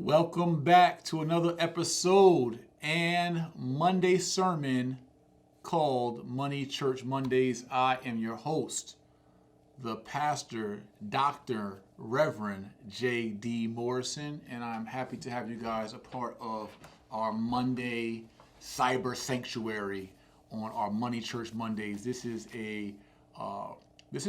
Welcome back to another episode and Monday sermon called Money Church Mondays. I am your host, the pastor, Dr. Reverend J.D. Morrison, and I'm happy to have you guys a part of our Monday cyber sanctuary on our Money Church Mondays. This is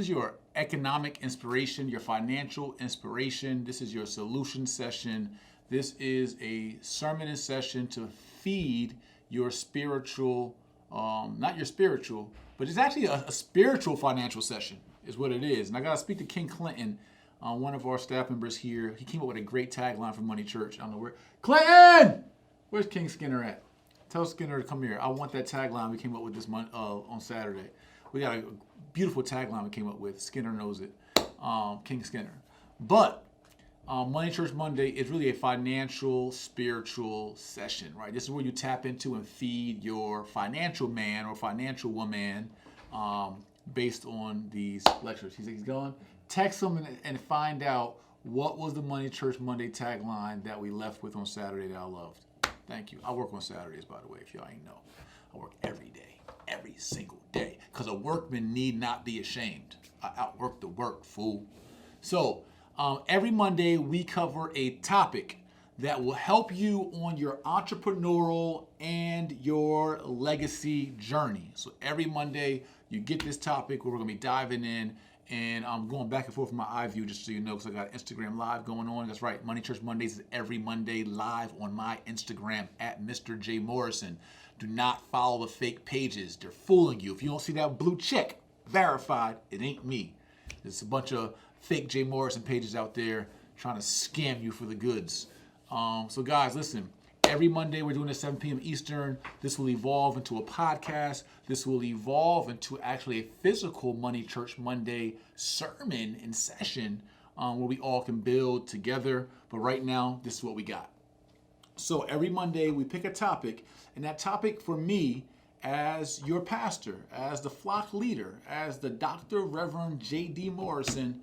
your economic inspiration, your financial inspiration. This is your solution session. This is a sermon and session to feed your spiritual, not your spiritual, but it's actually a spiritual financial session is what it is. And I got to speak to King Clinton, one of our staff members here. He came up with a great tagline for Money Church. I don't know where. Clinton! Where's King Skinner at? Tell Skinner to come here. I want that tagline we came up with this month on Saturday. We got a beautiful tagline we came up with. Skinner knows it. King Skinner. But Money Church Monday is really a financial, spiritual session, right? This is where you tap into and feed your financial man or financial woman based on these lectures. He's gone. Text him and find out what was the Money Church Monday tagline that we left with on Saturday that I loved. Thank you. I work on Saturdays, by the way, if y'all ain't know. I work every day, every single day, because a workman need not be ashamed. I outwork the work, fool. So, every Monday, we cover a topic that will help you on your entrepreneurial and your legacy journey. So every Monday, you get this topic where we're going to be diving in, and I'm going back and forth with my iView just so you know, because I got Instagram Live going on. That's right, Money Church Mondays is every Monday live on my Instagram at Mr. J. Morrison. Do not follow the fake pages. They're fooling you. If you don't see that blue check, verified, it ain't me. There's a bunch of fake Jay Morrison pages out there trying to scam you for the goods. So guys, listen, every Monday we're doing it at 7 p.m. Eastern. This will evolve into a podcast. This will evolve into actually a physical Money Church Monday sermon and session where we all can build together. But right now, this is what we got. So every Monday we pick a topic, and that topic for me as your pastor, as the flock leader, as the Dr. Reverend J.D. Morrison,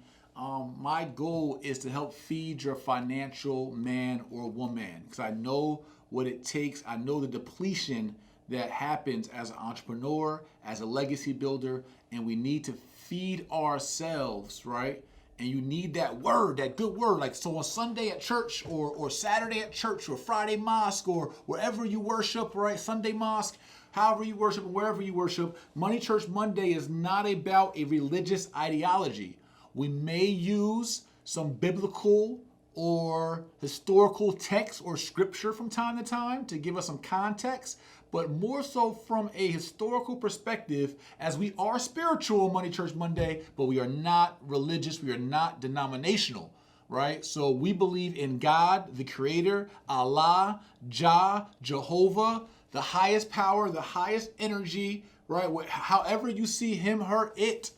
my goal is to help feed your financial man or woman, because I know what it takes. I know the depletion that happens as an entrepreneur, as a legacy builder, and we need to feed ourselves, right? And you need that word, that good word. Like, so on Sunday at church or Saturday at church or Friday mosque or wherever you worship, right? Sunday mosque, however you worship, wherever you worship, Money Church Monday is not about a religious ideology. We may use some biblical or historical text or scripture from time to time to give us some context, but more so from a historical perspective, as we are spiritual Money Church Monday, but we are not religious, we are not denominational, right? So we believe in God, the Creator, Allah, Jehovah, the highest power, the highest energy, right? However you see him, her, it,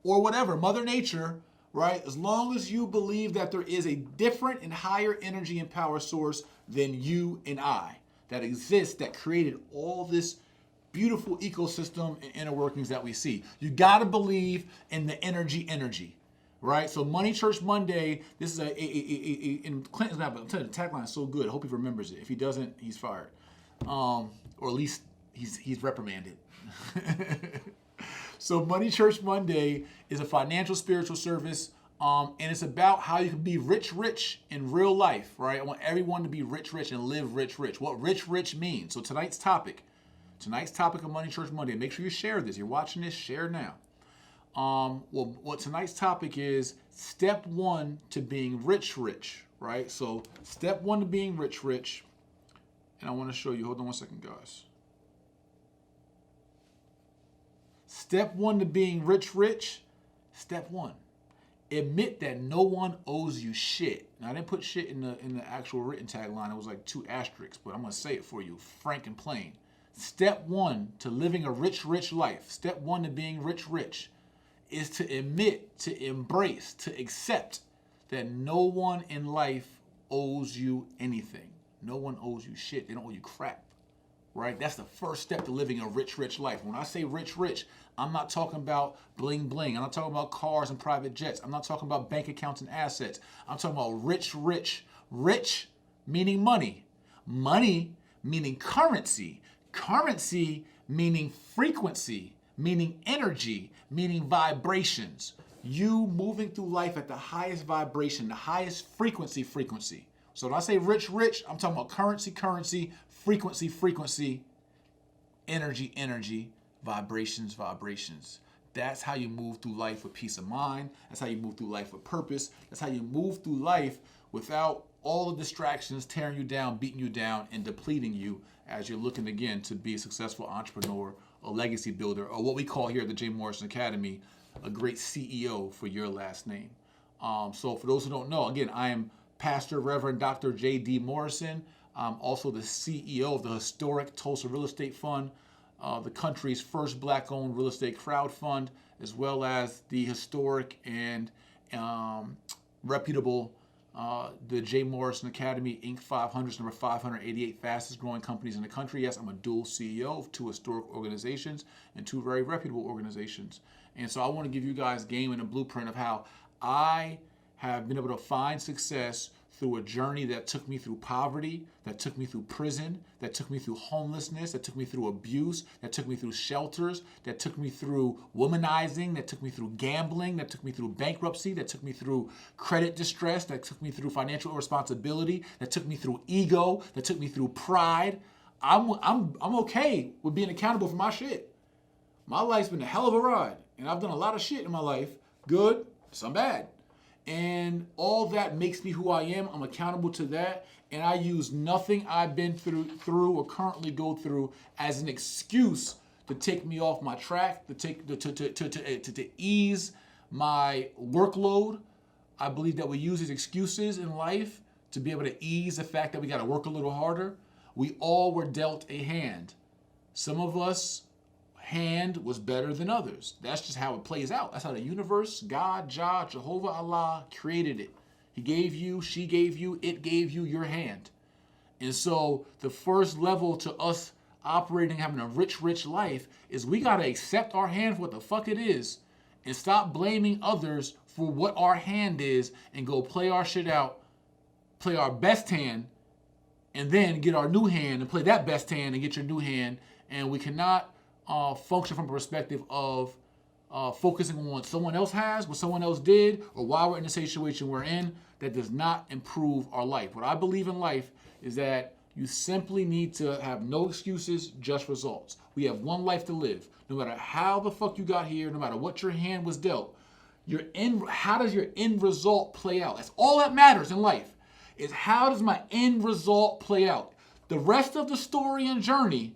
or whatever, Mother Nature, right? As long as you believe that there is a different and higher energy and power source than you and I that exists, that created all this beautiful ecosystem and inner workings that we see. You got to believe in the energy, right? So Money Church Monday, this is and Clinton's not, but I'm telling you, the tagline is so good. I hope he remembers it. If he doesn't, he's fired. Or at least he's reprimanded. So Money Church Monday is a financial spiritual service, and it's about how you can be rich in real life, right? I want everyone to be rich and live rich. What rich means. So tonight's topic of Money Church Monday, make sure you share this. You're watching this, share now. Well, what tonight's topic is step one to being rich, right? So step one to being rich, and I want to show you, hold on one second, guys. Step one to being rich, step one. Admit that no one owes you shit. Now, I didn't put shit in the actual written tagline. It was like 2 asterisks, but I'm going to say it for you, frank and plain. Step one to living a rich life. Step one to being rich is to admit, to embrace, to accept that no one in life owes you anything. No one owes you shit. They don't owe you crap. Right? That's the first step to living a rich life. When I say rich, I'm not talking about bling. I'm not talking about cars and private jets. I'm not talking about bank accounts and assets. I'm talking about rich meaning money. Money meaning currency. Currency meaning frequency, meaning energy, meaning vibrations. You moving through life at the highest vibration, the highest frequency. So when I say rich, I'm talking about currency, frequency, energy, vibrations. That's how you move through life with peace of mind. That's how you move through life with purpose. That's how you move through life without all the distractions tearing you down, beating you down, and depleting you as you're looking again to be a successful entrepreneur, a legacy builder, or what we call here at the Jay-Morrison-Academy, a great CEO for your last name. So for those who don't know, again, I am Pastor Reverend Dr. J.D. Morrison. I'm also the CEO of the historic Tulsa Real Estate Fund, the country's first black-owned real estate crowd fund, as well as the historic and reputable the Jay-Morrison-Academy Inc. 500's number 588 fastest growing companies in the country. Yes, I'm a dual CEO of 2 historic organizations and 2 very reputable organizations. And so I want to give you guys game and a blueprint of how I have been able to find success through a journey that took me through poverty, that took me through prison, that took me through homelessness, that took me through abuse, that took me through shelters, that took me through womanizing, that took me through gambling, that took me through bankruptcy, that took me through credit distress, that took me through financial irresponsibility, that took me through ego, that took me through pride. I'm okay with being accountable for my shit. My life's been a hell of a ride, and I've done a lot of shit in my life, good, some bad. And all that makes me who I am. I'm accountable to that. And I use nothing I've been through or currently go through as an excuse to take me off my track, to ease my workload. I believe that we use these excuses in life to be able to ease the fact that we got to work a little harder. We all were dealt a hand. Some of us hand was better than others. That's just how it plays out. That's how the universe, God, Jah, Jehovah, Allah created it. He gave you, she gave you, it gave you your hand. And so the first level to us operating, having a rich life is we got to accept our hand for what the fuck it is and stop blaming others for what our hand is and go play our shit out, play our best hand, and then get our new hand and play that best hand and get your new hand. And we cannot function from a perspective of focusing on what someone else has, what someone else did, or why we're in the situation we're in. That does not improve our life. What I believe in life is that you simply need to have no excuses, just results. We have one life to live. No matter how the fuck you got here, no matter what your hand was dealt, how does your end result play out? That's all that matters in life, is how does my end result play out? The rest of the story and journey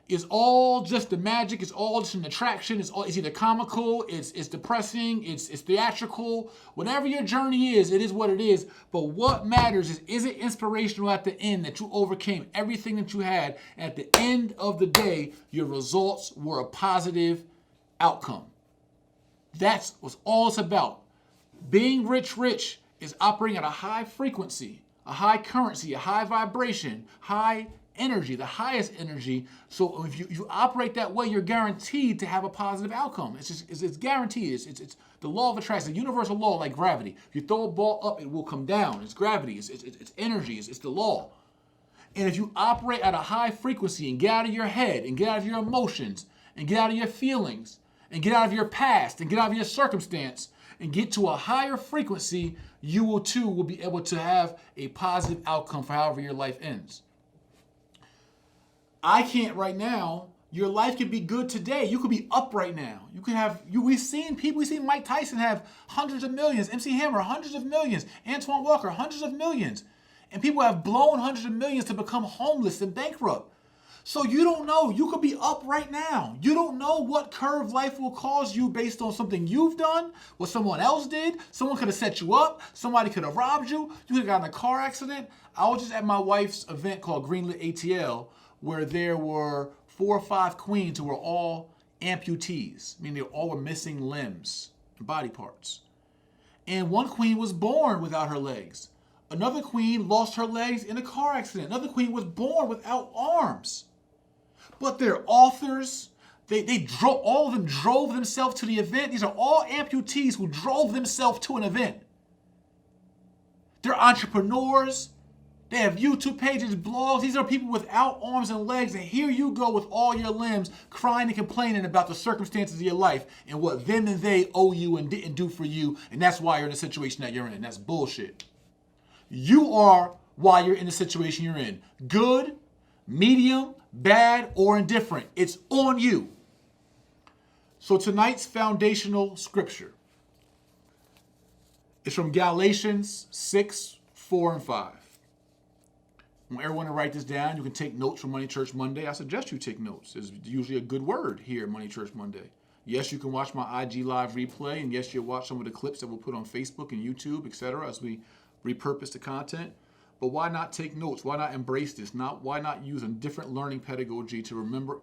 is all just the magic. It's all just an attraction. It's either comical, it's depressing, it's theatrical. Whatever your journey is, it is what it is. But what matters is it inspirational at the end that you overcame everything that you had? And at the end of the day, your results were a positive outcome. That's what all it's about. Being rich is operating at a high frequency, a high currency, a high vibration, high energy, the highest energy. So if you operate that way, you're guaranteed to have a positive outcome. It's guaranteed. It's the law of attraction, the universal law, like gravity. If you throw a ball up, it will come down. It's gravity. It's energy. It's the law. And if you operate at a high frequency and get out of your head and get out of your emotions and get out of your feelings and get out of your past and get out of your circumstance and get to a higher frequency, you will be able to have a positive outcome for however your life ends. I can't right now. Your life could be good today. You could be up right now. You could have, we've seen Mike Tyson have hundreds of millions, MC Hammer, hundreds of millions, Antoine Walker, hundreds of millions. And people have blown hundreds of millions to become homeless and bankrupt. So you don't know. You could be up right now. You don't know what curve life will cause you based on something you've done, what someone else did. Someone could have set you up. Somebody could have robbed you. You could have gotten in a car accident. I was just at my wife's event called Greenlit ATL, where there were 4 or 5 queens who were all amputees, meaning they all were missing limbs and body parts. And one queen was born without her legs. Another queen lost her legs in a car accident. Another queen was born without arms. But they're authors. All of them drove themselves to the event. These are all amputees who drove themselves to an event. They're entrepreneurs. They have YouTube pages, blogs. These are people without arms and legs. And here you go with all your limbs crying and complaining about the circumstances of your life and what them and they owe you and didn't do for you. And that's why you're in the situation that you're in. That's bullshit. You are why you're in the situation you're in. Good, medium, bad, or indifferent. It's on you. So tonight's foundational scripture is from Galatians 6, 4, and 5. I want everyone to write this down. You can take notes from Money Church Monday. I suggest you take notes. It's usually a good word here at Money Church Monday. Yes, you can watch my IG live replay, and yes, you'll watch some of the clips that we'll put on Facebook and YouTube, etc., as we repurpose the content. But why not take notes? Why not embrace this? Why not use a different learning pedagogy to remember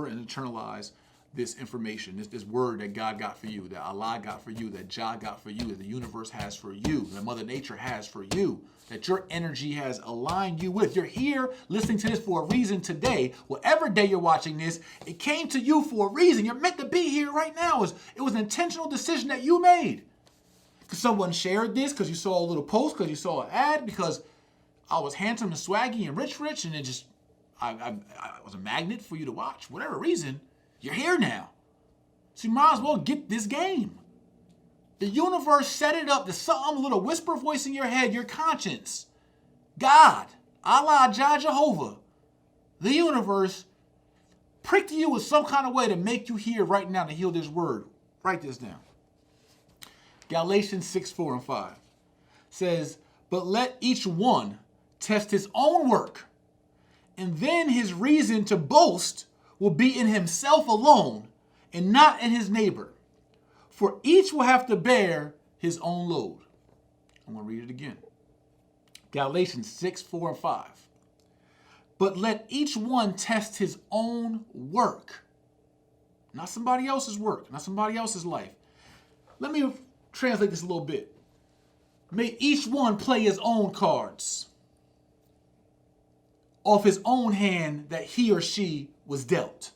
and internalize this information, this word that God got for you, that Allah got for you, that Jah got for you, that the universe has for you, that Mother Nature has for you, that your energy has aligned you with. You're here listening to this for a reason today. Whatever day you're watching this, it came to you for a reason. You're meant to be here right now. It was an intentional decision that you made. Because someone shared this, because you saw a little post, because you saw an ad, because I was handsome and swaggy and rich, and it just, I was a magnet for you to watch. Whatever reason, you're here now. So you might as well get this game. The universe set it up to some little whisper voice in your head, your conscience. God, Allah, Jah, Jehovah, the universe pricked you with some kind of way to make you here right now to heal this word. Write this down. Galatians 6, 4, and 5 says, but let each one test his own work, and then his reason to boast will be in himself alone and not in his neighbor. For each will have to bear his own load. I'm going to read it again. Galatians 6, 4, and 5. But let each one test his own work. Not somebody else's work, not somebody else's life. Let me translate this a little bit. May each one play his own cards off his own hand that he or she was dealt.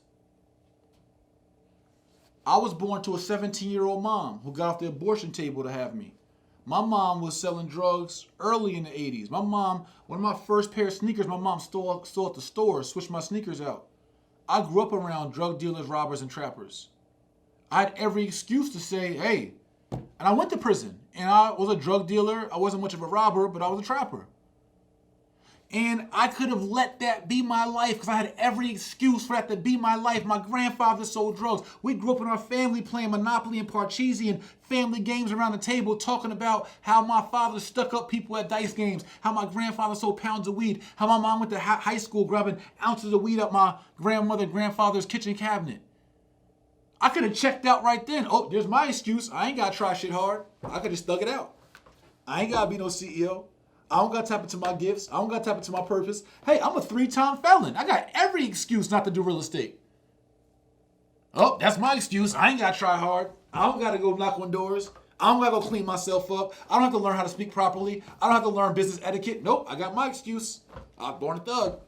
I was born to a 17-year-old mom who got off the abortion table to have me. My mom was selling drugs early in the 80s. My mom, one of my first pair of sneakers, my mom stole at the store, switched my sneakers out. I grew up around drug dealers, robbers, and trappers. I had every excuse to say, hey, and I went to prison. And I was a drug dealer. I wasn't much of a robber, but I was a trapper. And I could have let that be my life because I had every excuse for that to be my life. My grandfather sold drugs. We grew up in our family playing Monopoly and Parcheesi and family games around the table talking about how my father stuck up people at dice games, how my grandfather sold pounds of weed, how my mom went to high school grabbing ounces of weed up my grandfather's kitchen cabinet. I could have checked out right then. Oh, there's my excuse. I ain't got to try shit hard. I could have stuck it out. I ain't got to be no CEO. I don't got to tap into my gifts. I don't got to tap into my purpose. Hey, I'm a 3-time felon. I got every excuse not to do real estate. Oh, that's my excuse. I ain't got to try hard. I don't got to go knock on doors. I don't got to go clean myself up. I don't have to learn how to speak properly. I don't have to learn business etiquette. Nope, I got my excuse. I was born a thug.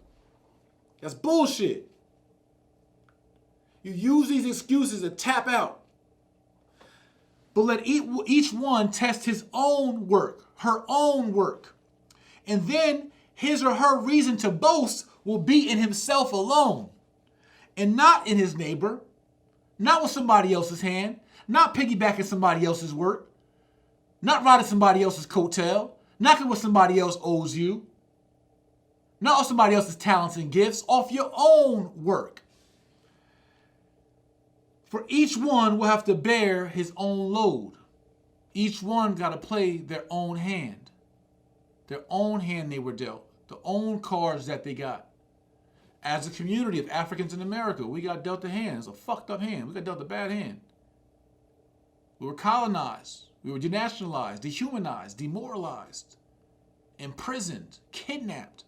That's bullshit. You use these excuses to tap out. But let each one test his own work, her own work. And then his or her reason to boast will be in himself alone and not in his neighbor, not with somebody else's hand, not piggybacking somebody else's work, not riding somebody else's coattail, not what somebody else owes you, not off somebody else's talents and gifts, off your own work. For each one will have to bear his own load. Each one got to play their own hand. Their own hand they were dealt. The own cards that they got. As a community of Africans in America, we got dealt a hand. It's a fucked up hand. We got dealt a bad hand. We were colonized. We were denationalized, dehumanized, demoralized, imprisoned, kidnapped,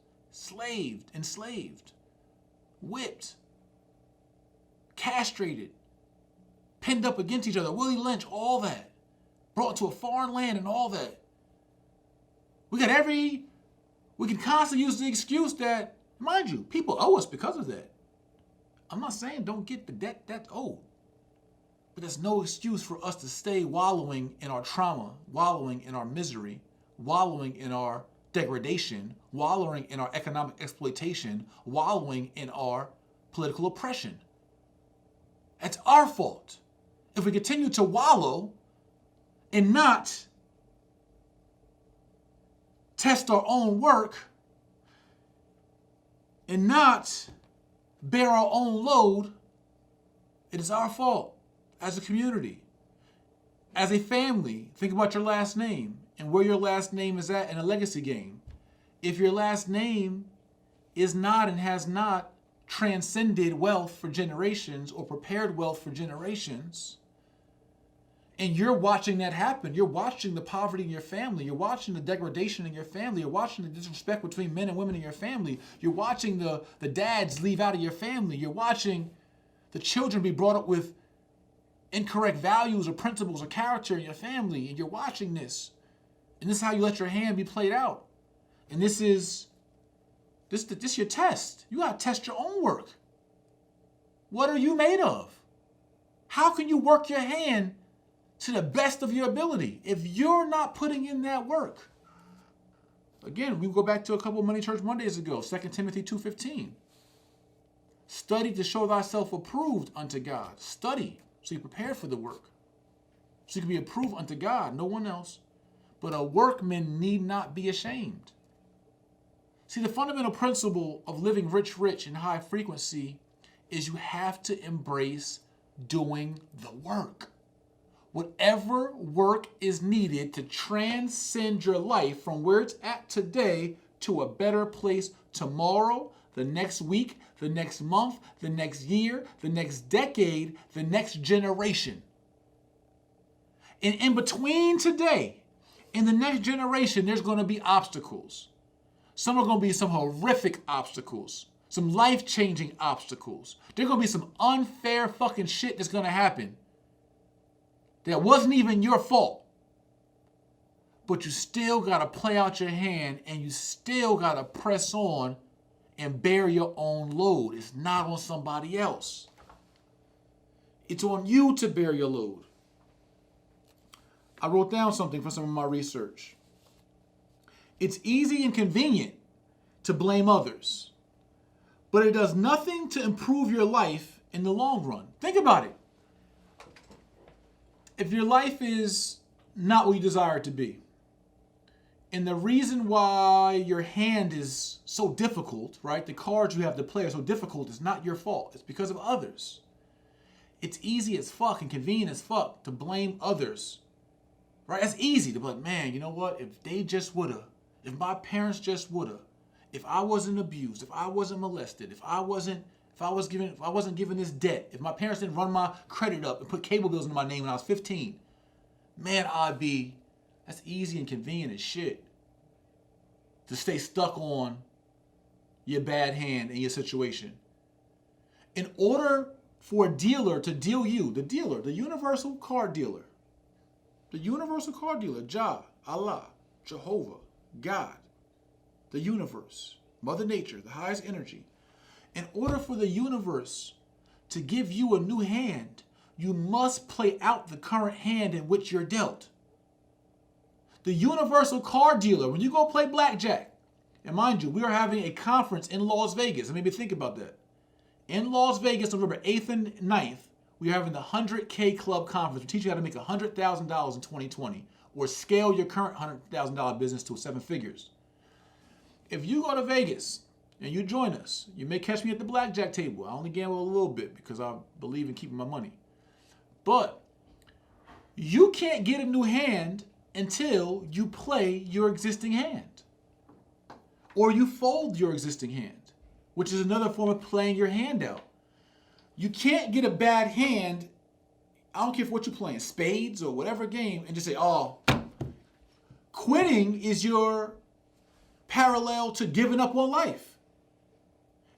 enslaved, whipped, castrated, pinned up against each other, Willie Lynch, all that. Brought to a foreign land and all that. We can constantly use the excuse that, mind you, people owe us because of that. I'm not saying don't get the debt that's owed. But there's no excuse for us to stay wallowing in our trauma, wallowing in our misery, wallowing in our degradation, wallowing in our economic exploitation, wallowing in our political oppression. It's our fault. If we continue to wallow and not test our own work and not bear our own load, it is our fault as a community. As a family, think about your last name and where your last name is at in a legacy game. If your last name is not and has not transcended wealth for generations or prepared wealth for generations, and you're watching that happen, you're watching the poverty in your family, you're watching the degradation in your family, you're watching the disrespect between men and women in your family, you're watching the dads leave out of your family, you're watching the children be brought up with incorrect values or principles or character in your family, and you're watching this. And this is how you let your hand be played out. And this is your test. You gotta test your own work. What are you made of? How can you work your hand to the best of your ability if you're not putting in that work? Again, we go back to a couple of Money Church Mondays ago, 2 Timothy 2:15. Study to show thyself approved unto God. Study so you prepare for the work. So you can be approved unto God, no one else. But a workman need not be ashamed. See, the fundamental principle of living rich and high frequency is you have to embrace doing the work. Whatever work is needed to transcend your life from where it's at today to a better place tomorrow, the next week, the next month, the next year, the next decade, the next generation. And in between today and the next generation, there's going to be obstacles. Some are going to be some horrific obstacles, some life-changing obstacles. There's going to be some unfair fucking shit that's going to happen that wasn't even your fault. But you still got to play out your hand, and you still got to press on and bear your own load. It's not on somebody else. It's on you to bear your load. I wrote down something from some of my research. It's easy and convenient to blame others, but it does nothing to improve your life in the long run. Think about it. If your life is not what you desire it to be, and the reason why your hand is so difficult, right? The cards you have to play are so difficult, it's not your fault. It's because of others. It's easy as fuck and convenient as fuck to blame others, right? It's easy to be like, man, you know what? If they just woulda, if my parents just woulda, if I wasn't abused, if I wasn't molested, if I wasn't given this debt, if my parents didn't run my credit up and put cable bills into my name when I was 15, man, that's easy and convenient as shit to stay stuck on your bad hand and your situation. In order for a dealer to deal you, the universal card dealer, Jah, Allah, Jehovah, God, the universe, Mother Nature, the highest energy. In order for the universe to give you a new hand, you must play out the current hand in which you're dealt. The universal card dealer, when you go play blackjack, and mind you, we are having a conference in Las Vegas. And maybe think about that. In Las Vegas, November 8th and 9th, we are having the 100K Club Conference. We teach you how to make $100,000 in 2020 or scale your current $100,000 business to 7 figures. If you go to Vegas and you join us, you may catch me at the blackjack table. I only gamble a little bit because I believe in keeping my money. But you can't get a new hand until you play your existing hand. Or you fold your existing hand, which is another form of playing your hand out. You can't get a bad hand, I don't care what you're playing, spades or whatever game, and just say, oh, quitting is your parallel to giving up on life.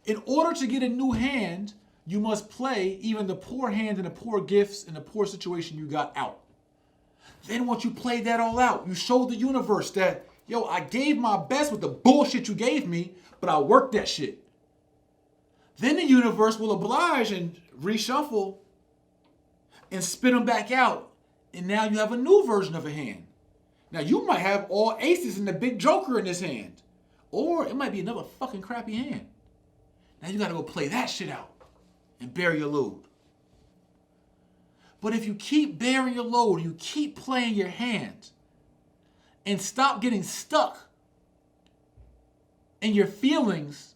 In order to get a new hand, you must play even the poor hand and the poor gifts and the poor situation you got out. Then once you play that all out, you show the universe that, yo, I gave my best with the bullshit you gave me, but I worked that shit. Then the universe will oblige and reshuffle and spit them back out. And now you have a new version of a hand. Now, you might have all aces and the big joker in this hand. Or it might be another fucking crappy hand. Now, you got to go play that shit out and bear your load. But if you keep bearing your load, you keep playing your hand and stop getting stuck in your feelings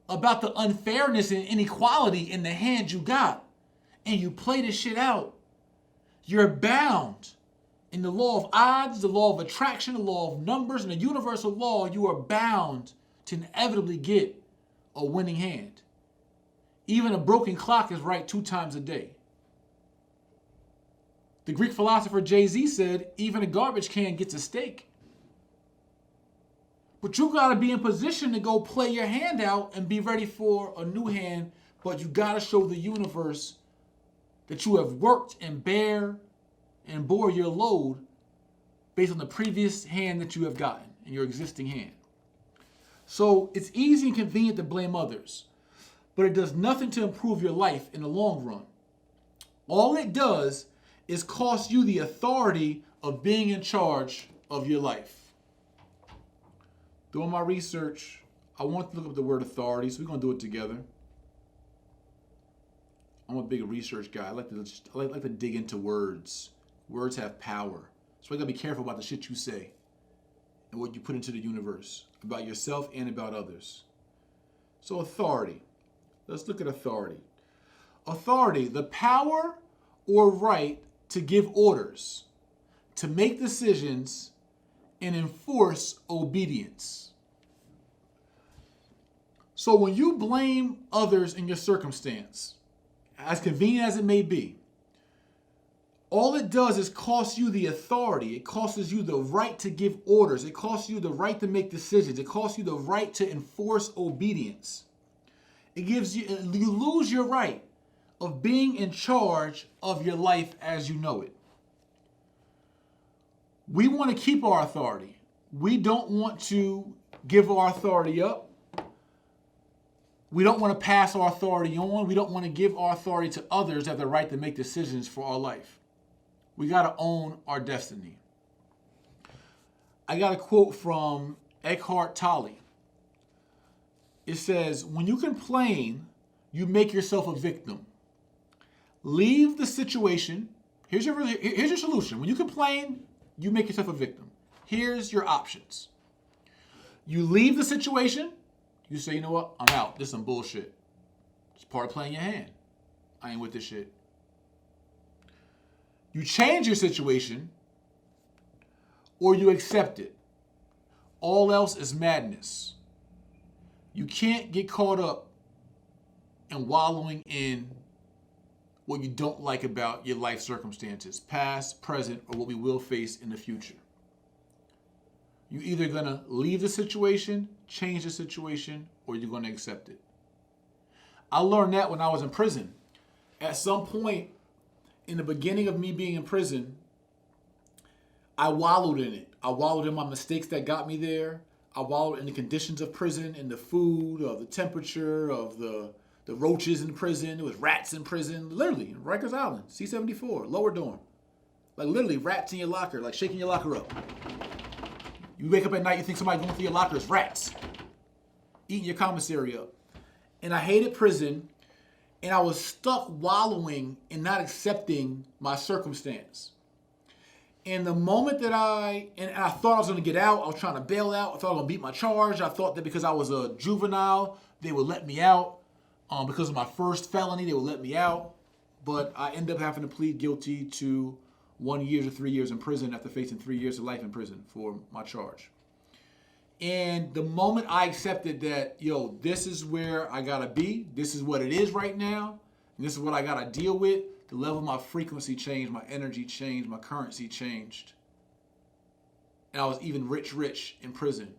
about the unfairness and inequality in the hand you got, and you play this shit out, you're bound in the law of odds, the law of attraction, the law of numbers, and the universal law, you are bound to inevitably get a winning hand. Even a broken clock is right 2 times a day. The Greek philosopher Jay-Z said, even a garbage can gets a steak. But you got to be in position to go play your hand out and be ready for a new hand. But you got to show the universe that you have worked and bore your load based on the previous hand that you have gotten in your existing hand. So it's easy and convenient to blame others, but it does nothing to improve your life in the long run. All it does is cost you the authority of being in charge of your life. Doing my research, I want to look up the word authority, so we're going to do it together. I'm a big research guy. I like to dig into words. Words have power. So you got to be careful about the shit you say and what you put into the universe about yourself and about others. So authority. Let's look at authority. Authority, the power or right to give orders, to make decisions, and enforce obedience. So when you blame others in your circumstance, as convenient as it may be, all it does is cost you the authority. It costs you the right to give orders. It costs you the right to make decisions. It costs you the right to enforce obedience. You lose your right of being in charge of your life as you know it. We want to keep our authority. We don't want to give our authority up. We don't want to pass our authority on. We don't want to give our authority to others that have the right to make decisions for our life. We got to own our destiny. I got a quote from Eckhart Tolle. It says, when you complain, you make yourself a victim. Leave the situation. Here's your solution. When you complain, you make yourself a victim. Here's your options. You leave the situation. You say, you know what? I'm out. This is some bullshit. It's part of playing your hand. I ain't with this shit. You change your situation or you accept it. All else is madness. You can't get caught up in wallowing in what you don't like about your life circumstances, past, present, or what we will face in the future. You're either going to leave the situation, change the situation, or you're going to accept it. I learned that when I was in prison. At some point in the beginning of me being in prison, I wallowed in it. I wallowed in my mistakes that got me there. I wallowed in the conditions of prison, in the food, of the temperature, of the roaches in prison. There was rats in prison, literally, in Rikers Island, C-74, lower dorm. Like literally rats in your locker, like shaking your locker up. You wake up at night, you think somebody going through your locker is rats, eating your commissary up. And I hated prison, and I was stuck wallowing and not accepting my circumstance. And the moment that I thought I was going to get out, I was trying to bail out. I thought I was going to beat my charge. I thought that because I was a juvenile, they would let me out. Because of my first felony, they would let me out. But I ended up having to plead guilty to 1 year to 3 years in prison after facing 3 years of life in prison for my charge. And the moment I accepted that, this is where I got to be, this is what it is right now, and this is what I got to deal with, the level of my frequency changed, my energy changed, my currency changed. And I was even rich in prison.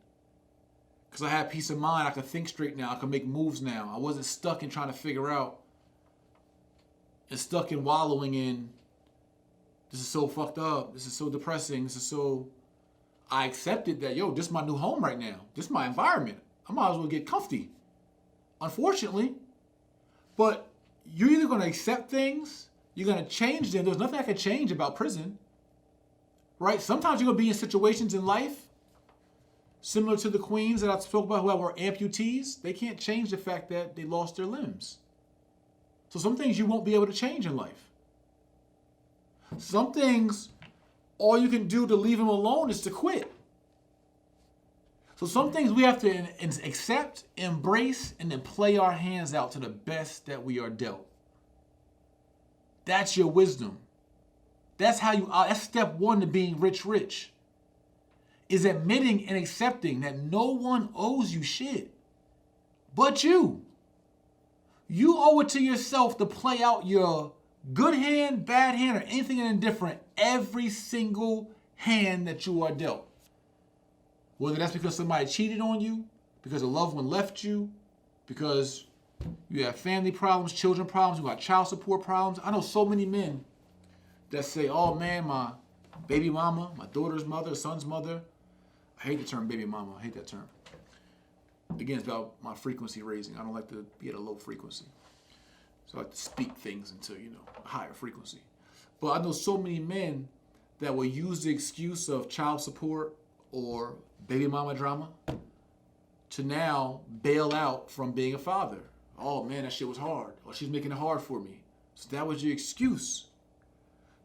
Because I had peace of mind. I could think straight now. I could make moves now. I wasn't stuck in trying to figure out and stuck in wallowing in, this is so fucked up. This is so depressing. I accepted that, this is my new home right now. This is my environment. I might as well get comfy. Unfortunately. But you're either going to accept things, you're going to change them. There's nothing I could change about prison. right? Sometimes you're going to be in situations in life similar to the queens that I spoke about who were amputees. They can't change the fact that they lost their limbs. So some things you won't be able to change in life. Some things, all you can do to leave them alone is to quit. So some things we have to accept, embrace, and then play our hands out to the best that we are dealt. That's your wisdom. That's step one to being rich, is admitting and accepting that no one owes you shit but you. You owe it to yourself to play out your good hand, bad hand, or anything indifferent every single hand that you are dealt. Whether that's because somebody cheated on you, because a loved one left you, because you have family problems, children problems, you got child support problems. I know so many men that say, oh man, my baby mama, my daughter's mother, son's mother. I hate the term baby mama. I hate that term. Again, it's about my frequency raising. I don't like to be at a low frequency. So I like to speak things into, a higher frequency. But I know so many men that will use the excuse of child support or baby mama drama to now bail out from being a father. Oh man, that shit was hard. Or she's making it hard for me. So that was your excuse.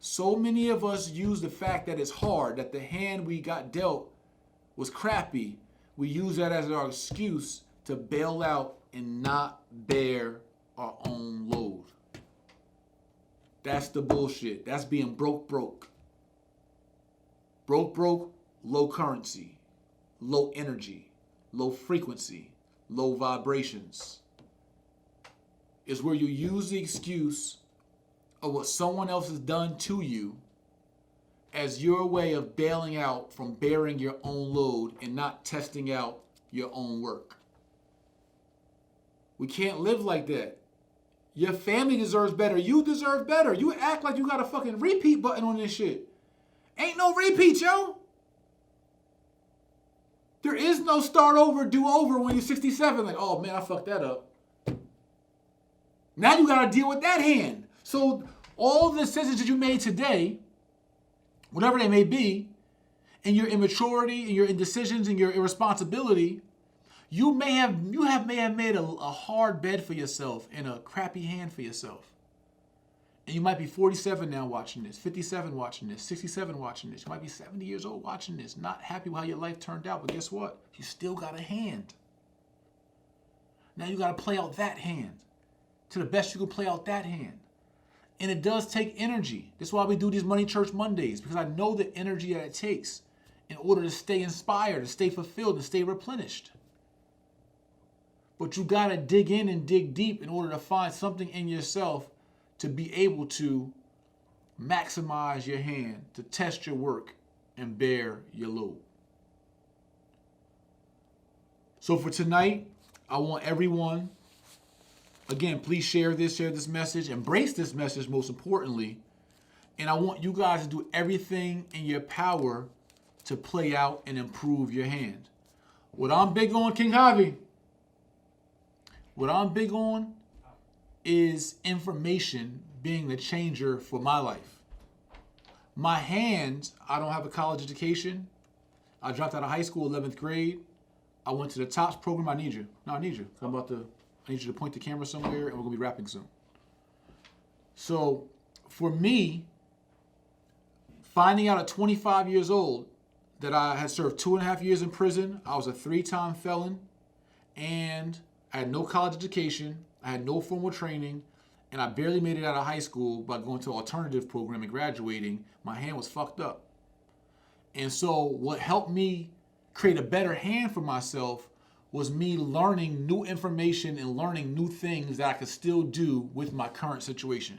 So many of us use the fact that it's hard, that the hand we got dealt was crappy. We use that as our excuse to bail out and not bear our own load. That's the bullshit. That's being broke. Broke, low currency, low energy, low frequency, low vibrations. Is where you use the excuse of what someone else has done to you as your way of bailing out from bearing your own load and not testing out your own work. We can't live like that. Your family deserves better. You deserve better. You act like you got a fucking repeat button on this shit. Ain't no repeat, yo. There is no start over, do over when you're 67. Like, oh man, I fucked that up. Now you got to deal with that hand. So all the decisions that you made today, whatever they may be, and your immaturity and your indecisions and your irresponsibility, you may have made a hard bed for yourself and a crappy hand for yourself. And you might be 47 now watching this, 57 watching this, 67 watching this. You might be 70 years old watching this, not happy with how your life turned out. But guess what? You still got a hand. Now you got to play out that hand to the best you can play out that hand. And it does take energy. That's why we do these Money Church Mondays, because I know the energy that it takes in order to stay inspired, to stay fulfilled, and stay replenished. But you got to dig in and dig deep in order to find something in yourself to be able to maximize your hand, to test your work, and bear your load. So for tonight, I want everyone, again, please share this message, embrace this message most importantly, and I want you guys to do everything in your power to play out and improve your hand. What I'm big on, King Javi, what I'm big on is information being the changer for my life. My hand, I don't have a college education. I dropped out of high school, 11th grade. I went to the TOPS program. I need you. I need you to point the camera somewhere, and we're going to be wrapping soon. So for me, finding out at 25 years old that I had served 2.5 years in prison, I was a 3-time felon, and I had no college education, I had no formal training, and I barely made it out of high school by going to an alternative program and graduating. My hand was fucked up. And so what helped me create a better hand for myself was me learning new information and learning new things that I could still do with my current situation.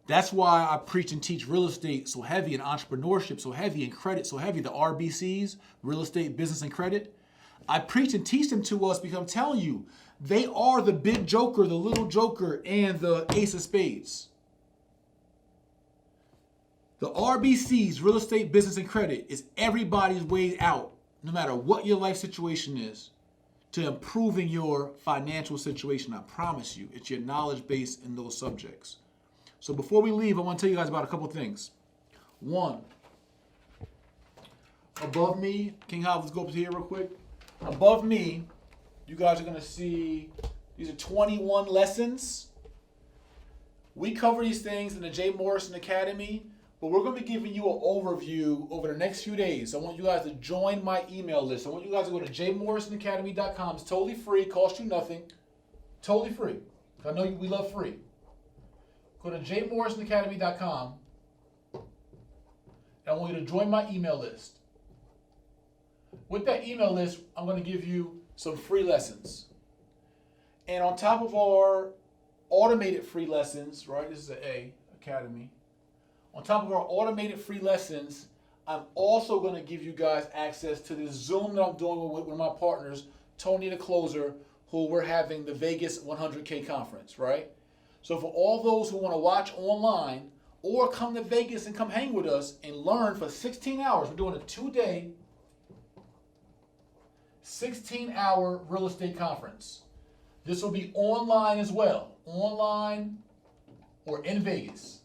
That's why I preach and teach real estate so heavy, and entrepreneurship so heavy, and credit so heavy, the RBCs, real estate, business, and credit. I preach and teach them to us because I'm telling you, they are the big joker, the little joker, and the ace of spades. The RBCs, real estate, business, and credit, is everybody's way out, no matter what your life situation is, to improving your financial situation. I promise you, it's your knowledge base in those subjects. So before we leave, I want to tell you guys about a couple things. One, above me, King Howard, let's go up to here real quick. Above me, you guys are going to see these are 21 lessons. We cover these things in the Jay Morrison Academy, but we're going to be giving you an overview over the next few days. I want you guys to join my email list. I want you guys to go to jay-morrison-academy.com. It's totally free, costs you nothing. Totally free. I know we love free. Go to jay-morrison-academy.com, and I want you to join my email list. With that email list, I'm going to give you some free lessons. And on top of our automated free lessons, right, this is an A, Academy. On top of our automated free lessons, I'm also going to give you guys access to this Zoom that I'm doing with one of my partners, Tony the Closer, who we're having the Vegas 100K conference, right? So for all those who want to watch online or come to Vegas and come hang with us and learn for 16 hours, we're doing a 2-day, 16-hour real estate conference. This will be online as well, online or in Vegas.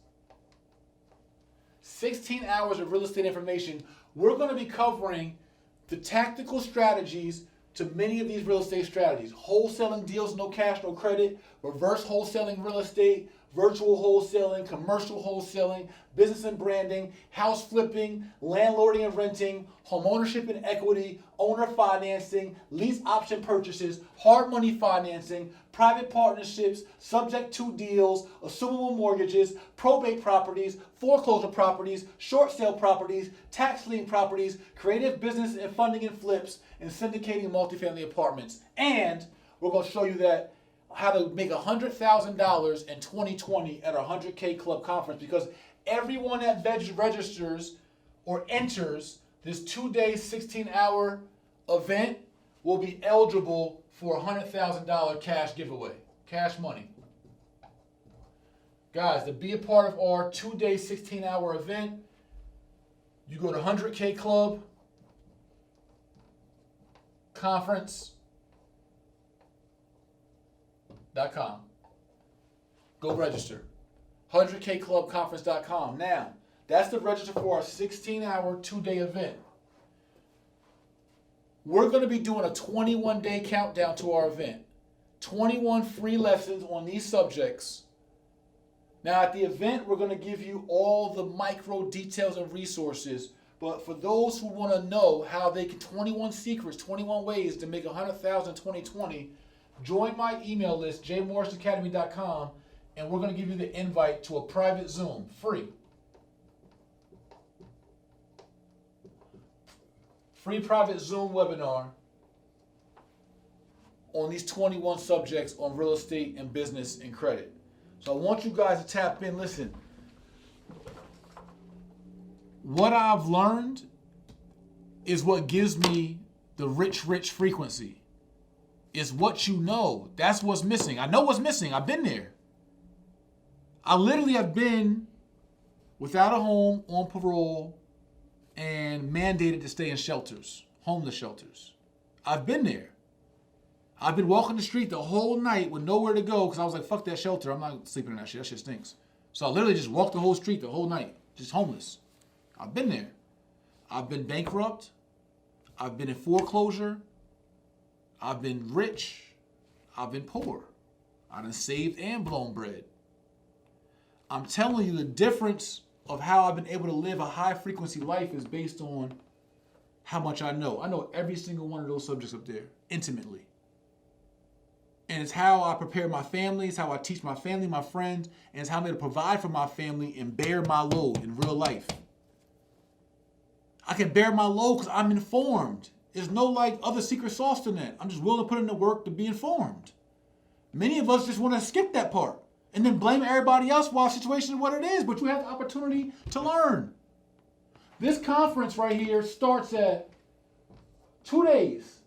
16 hours of real estate information. We're going to be covering the tactical strategies to many of these real estate strategies. Wholesaling deals, no cash, no credit, reverse wholesaling real estate, virtual wholesaling, commercial wholesaling, business and branding, house flipping, landlording and renting, home ownership and equity, owner financing, lease option purchases, hard money financing, private partnerships, subject to deals, assumable mortgages, probate properties, foreclosure properties, short sale properties, tax lien properties, creative business and funding and flips, and syndicating multifamily apartments. And we're going to show you that how to make $100,000 in 2020 at our 100K Club conference, because everyone that registers or enters this 2-day, 16-hour event will be eligible for a $100,000 cash giveaway, cash money. Guys, to be a part of our 2-day, 16-hour event, you go to 100K Club conference.com. Go register. 100kclubconference.com. Now, that's the register for our 16-hour, 2-day event. We're going to be doing a 21-day countdown to our event. 21 free lessons on these subjects. Now, at the event, we're going to give you all the micro details and resources. But for those who want to know how they can, 21 secrets, 21 ways to make $100,000 in 2020, join my email list, jay-morrison-academy.com, and we're going to give you the invite to a private Zoom, free. Free private Zoom webinar on these 21 subjects on real estate and business and credit. So I want you guys to tap in. Listen, what I've learned is what gives me the rich frequency. It's what you know. That's what's missing. I know what's missing. I've been there. I literally have been without a home, on parole, and mandated to stay in shelters, homeless shelters. I've been there. I've been walking the street the whole night with nowhere to go because I was like, fuck that shelter. I'm not sleeping in that shit. That shit stinks. So I literally just walked the whole street the whole night, just homeless. I've been there. I've been bankrupt. I've been in foreclosure. I've been rich. I've been poor. I done saved and blown bread. I'm telling you, the difference of how I've been able to live a high frequency life is based on how much I know. I know every single one of those subjects up there intimately. And it's how I prepare my family, it's how I teach my family, my friends, and it's how I'm able to provide for my family and bear my load in real life. I can bear my load because I'm informed. There's no like other secret sauce to that. I'm just willing to put in the work to be informed. Many of us just want to skip that part and then blame everybody else while the situation is what it is, but you have the opportunity to learn. This conference right here starts at 2 days.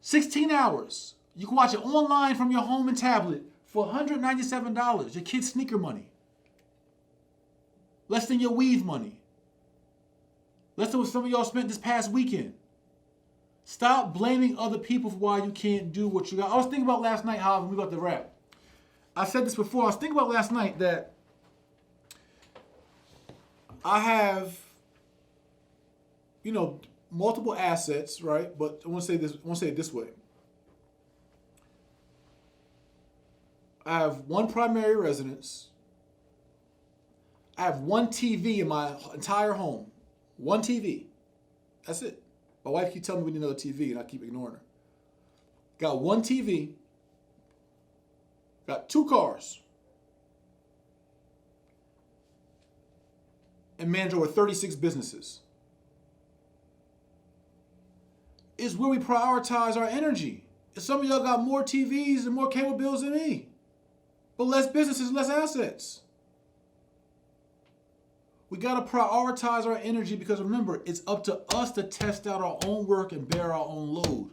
16 hours. You can watch it online from your home and tablet for $197. Your kid's sneaker money. Less than your weave money. Less than what some of y'all spent this past weekend. Stop blaming other people for why you can't do what you got. I was thinking about last night how we got the wrap. I said this before. I was thinking about last night that I have multiple assets, right? But I want to say this. I want to say it this way. I have one primary residence. I have one TV in my entire home. One TV. That's it. My wife keeps telling me we need another TV, and I keep ignoring her. Got one TV. Got 2 cars. And manage over 36 businesses. Is where we prioritize our energy. Some of y'all got more TVs and more cable bills than me. But less businesses, less assets. We got to prioritize our energy because remember, it's up to us to test out our own work and bear our own load.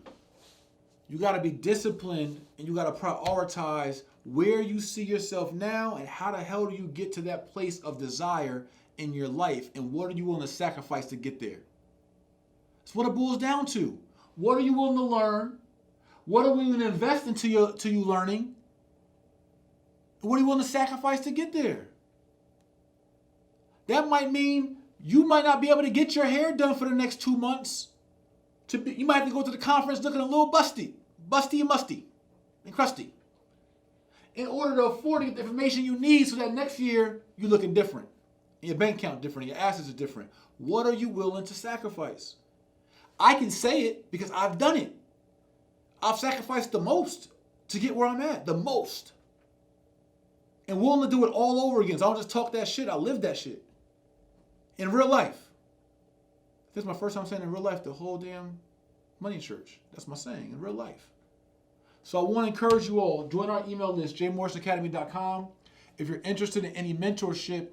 You got to be disciplined and you got to prioritize where you see yourself now and how the hell do you get to that place of desire in your life and what are you willing to sacrifice to get there? That's what it boils down to. What are you willing to learn? What are we going to invest into you learning? What are you willing to sacrifice to get there? That might mean you might not be able to get your hair done for the next 2 months. You might have to go to the conference looking a little busty and musty, and crusty. In order to afford to get the information you need so that next year you're looking different. And your bank account different, and your assets are different. What are you willing to sacrifice? I can say it because I've done it. I've sacrificed the most to get where I'm at, the most. And willing to do it all over again. So I don't just talk that shit, I live that shit. In real life. This is my first time saying in real life, the whole damn money church. That's my saying, in real life. So I want to encourage you all, join our email list, jay-morrison-academy.com. If you're interested in any mentorship,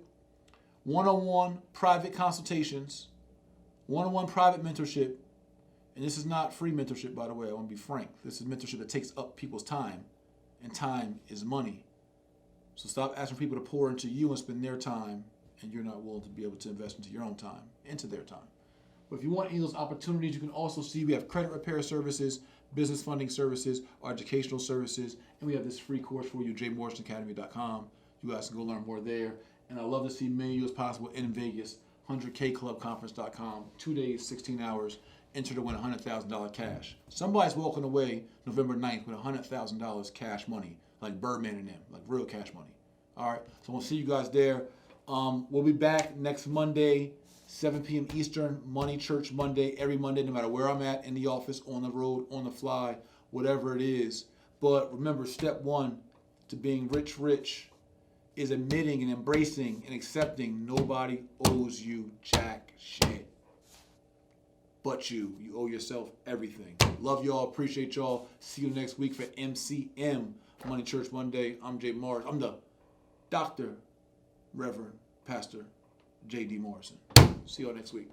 one-on-one private consultations, one-on-one private mentorship, and this is not free mentorship, by the way, I want to be frank. This is mentorship that takes up people's time, and time is money. So stop asking people to pour into you and spend their time, and you're not willing to be able to invest into your own time, into their time. But if you want any of those opportunities, you can also see we have credit repair services, business funding services, our educational services, and we have this free course for you, jay-morrison-academy.com. You guys can go learn more there. And I'd love to see many of you as possible in Vegas, 100kclubconference.com, 2 days, 16 hours, enter to win $100,000 cash. Somebody's walking away November 9th with $100,000 cash money, like Birdman and them, like real cash money. All right, so we'll see you guys there. We'll be back next Monday, 7 p.m. Eastern, Money Church Monday, every Monday, no matter where I'm at, in the office, on the road, on the fly, whatever it is. But remember, step 1 to being rich is admitting and embracing and accepting nobody owes you jack shit but you. You owe yourself everything. Love y'all, appreciate y'all. See you next week for MCM, Money Church Monday. I'm Jay Morris. I'm the Dr. Reverend Pastor J.D. Morrison. See y'all next week.